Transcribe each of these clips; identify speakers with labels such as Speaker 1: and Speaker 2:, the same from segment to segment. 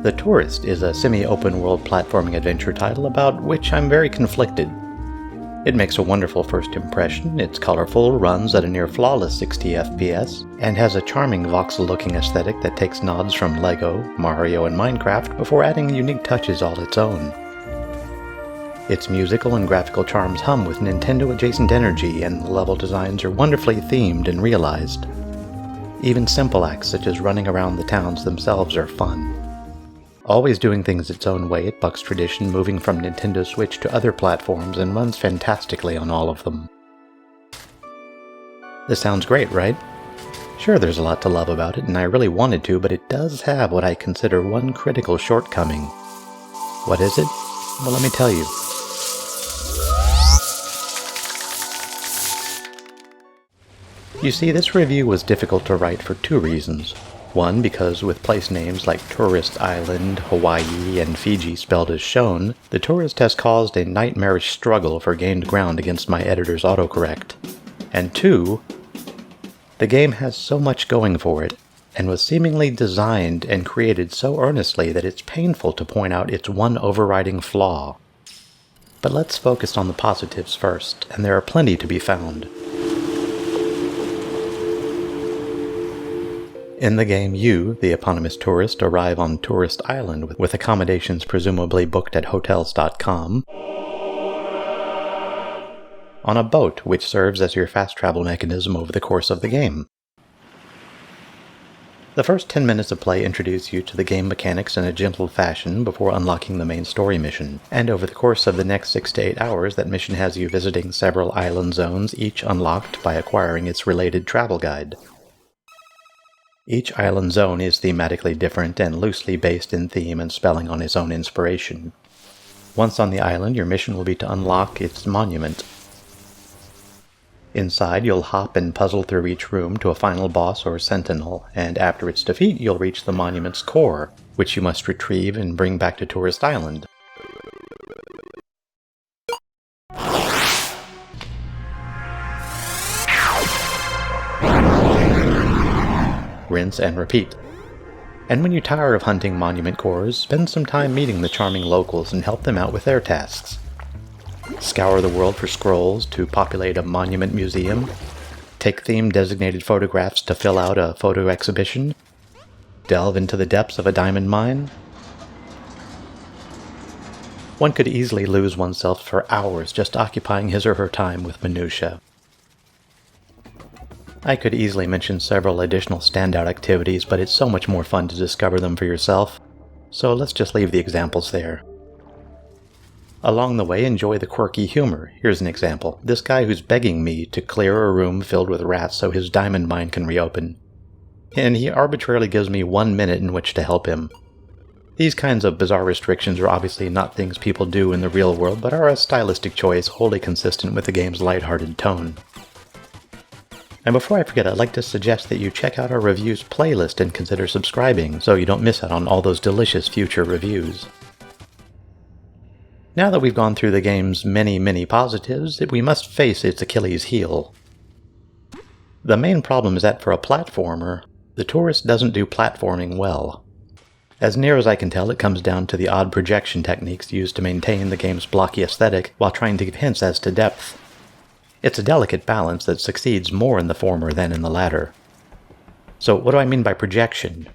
Speaker 1: The Tourist is a semi-open world platforming adventure title about which I'm very conflicted. It makes a wonderful first impression, it's colorful, runs at a near flawless 60 FPS, and has a charming voxel-looking aesthetic that takes nods from LEGO, Mario, and Minecraft before adding unique touches all its own. Its musical and graphical charms hum with Nintendo-adjacent energy, and the level designs are wonderfully themed and realized. Even simple acts such as running around the towns themselves are fun. Always doing things its own way, it bucks tradition, moving from Nintendo Switch to other platforms and runs fantastically on all of them. This sounds great, right? Sure, there's a lot to love about it, and I really wanted to, but it does have what I consider one critical shortcoming. What is it? Well, let me tell you. You see, this review was difficult to write for two reasons. One, because with place names like Touryst Island, Hawaii, and Fiji spelled as shown, the Tourist has caused a nightmarish struggle for gained ground against my editor's autocorrect. And two, the game has so much going for it, and was seemingly designed and created so earnestly that it's painful to point out its one overriding flaw. But let's focus on the positives first, and there are plenty to be found. In the game, you, the eponymous tourist, arrive on Touryst Island with accommodations presumably booked at Hotels.com on a boat which serves as your fast travel mechanism over the course of the game. The first 10 minutes of play introduce you to the game mechanics in a gentle fashion before unlocking the main story mission, and over the course of the next 6 to 8 hours that mission has you visiting several island zones, each unlocked by acquiring its related travel guide. Each island zone is thematically different and loosely based in theme and spelling on its own inspiration. Once on the island, your mission will be to unlock its monument. Inside, you'll hop and puzzle through each room to a final boss or sentinel, and after its defeat, you'll reach the monument's core, which you must retrieve and bring back to Touryst Island. Rinse and repeat. And when you tire of hunting monument cores, spend some time meeting the charming locals and help them out with their tasks. Scour the world for scrolls to populate a monument museum, take theme-designated photographs to fill out a photo exhibition, delve into the depths of a diamond mine. One could easily lose oneself for hours just occupying his or her time with minutiae. I could easily mention several additional standout activities, but it's so much more fun to discover them for yourself, so let's just leave the examples there. Along the way, enjoy the quirky humor. Here's an example. This guy who's begging me to clear a room filled with rats so his diamond mine can reopen. And he arbitrarily gives me 1 minute in which to help him. These kinds of bizarre restrictions are obviously not things people do in the real world, but are a stylistic choice wholly consistent with the game's lighthearted tone. And before I forget, I'd like to suggest that you check out our reviews playlist and consider subscribing so you don't miss out on all those delicious future reviews. Now that we've gone through the game's many positives, we must face its Achilles heel. The main problem is that for a platformer, the Tourist doesn't do platforming well. As near as I can tell, it comes down to the odd projection techniques used to maintain the game's blocky aesthetic while trying to give hints as to depth. It's a delicate balance that succeeds more in the former than in the latter. So what do I mean by projection?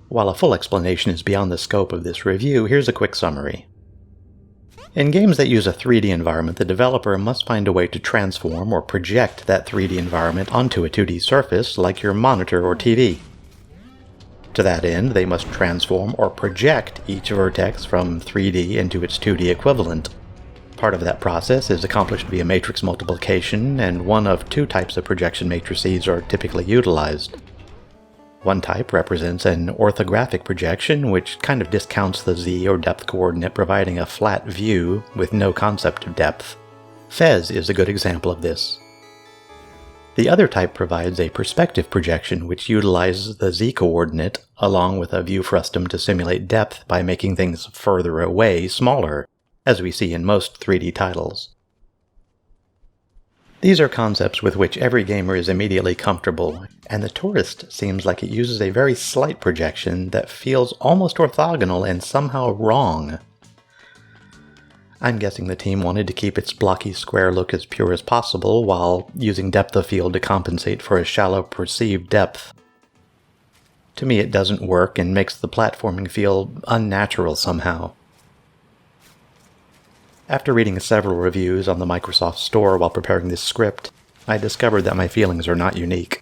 Speaker 1: While a full explanation is beyond the scope of this review, here's a quick summary. In games that use a 3D environment, the developer must find a way to transform or project that 3D environment onto a 2D surface like your monitor or TV. To that end, they must transform or project each vertex from 3D into its 2D equivalent. Part of that process is accomplished via matrix multiplication, and one of two types of projection matrices are typically utilized. One type represents an orthographic projection, which kind of discounts the z or depth coordinate, providing a flat view with no concept of depth. Fez is a good example of this. The other type provides a perspective projection, which utilizes the z-coordinate along with a view frustum to simulate depth by making things further away smaller, as we see in most 3D titles. These are concepts with which every gamer is immediately comfortable, and the Touryst seems like it uses a very slight projection that feels almost orthogonal and somehow wrong. I'm guessing the team wanted to keep its blocky square look as pure as possible while using depth of field to compensate for a shallow perceived depth. To me it doesn't work and makes the platforming feel unnatural somehow. After reading several reviews on the Microsoft Store while preparing this script, I discovered that my feelings are not unique.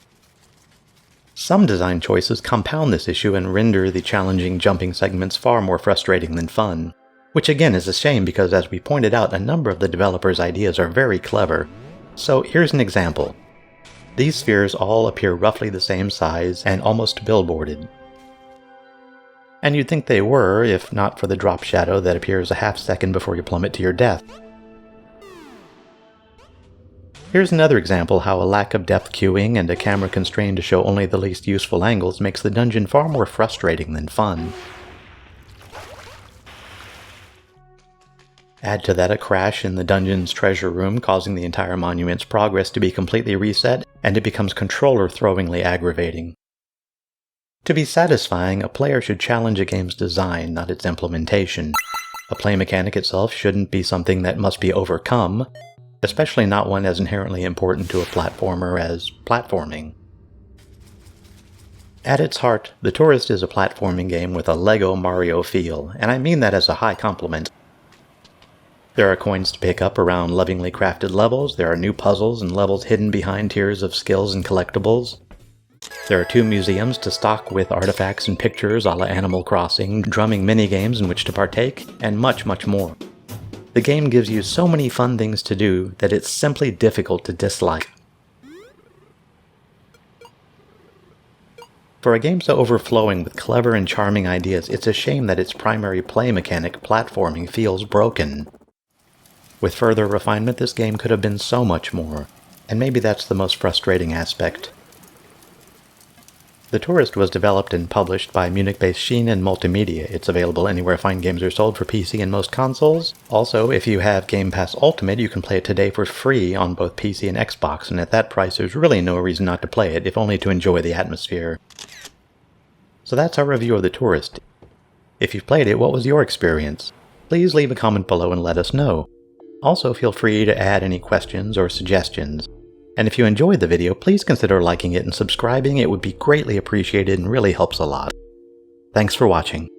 Speaker 1: Some design choices compound this issue and render the challenging jumping segments far more frustrating than fun, which again is a shame because, as we pointed out, a number of the developers' ideas are very clever. So here's an example. These spheres all appear roughly the same size and almost billboarded. And you'd think they were, if not for the drop shadow that appears a half second before you plummet to your death. Here's another example how a lack of depth queuing and a camera constrained to show only the least useful angles makes the dungeon far more frustrating than fun. Add to that a crash in the dungeon's treasure room, causing the entire monument's progress to be completely reset, and it becomes controller-throwingly aggravating. To be satisfying, a player should challenge a game's design, not its implementation. A play mechanic itself shouldn't be something that must be overcome, especially not one as inherently important to a platformer as platforming. At its heart, the Touryst is a platforming game with a Lego Mario feel, and I mean that as a high compliment. There are coins to pick up around lovingly crafted levels, there are new puzzles and levels hidden behind tiers of skills and collectibles. There are 2 museums to stock with artifacts and pictures a la Animal Crossing, drumming minigames in which to partake, and much, much more. The game gives you so many fun things to do that it's simply difficult to dislike. For a game so overflowing with clever and charming ideas, it's a shame that its primary play mechanic, platforming, feels broken. With further refinement, this game could have been so much more, and maybe that's the most frustrating aspect. The Touryst was developed and published by Munich-based Schienen Multimedia. It's available anywhere fine games are sold for PC and most consoles. Also, if you have Game Pass Ultimate, you can play it today for free on both PC and Xbox, and at that price there's really no reason not to play it, if only to enjoy the atmosphere. So that's our review of the Touryst. If you've played it, what was your experience? Please leave a comment below and let us know. Also, feel free to add any questions or suggestions. And if you enjoyed the video, please consider liking it and subscribing. It would be greatly appreciated and really helps a lot. Thanks for watching.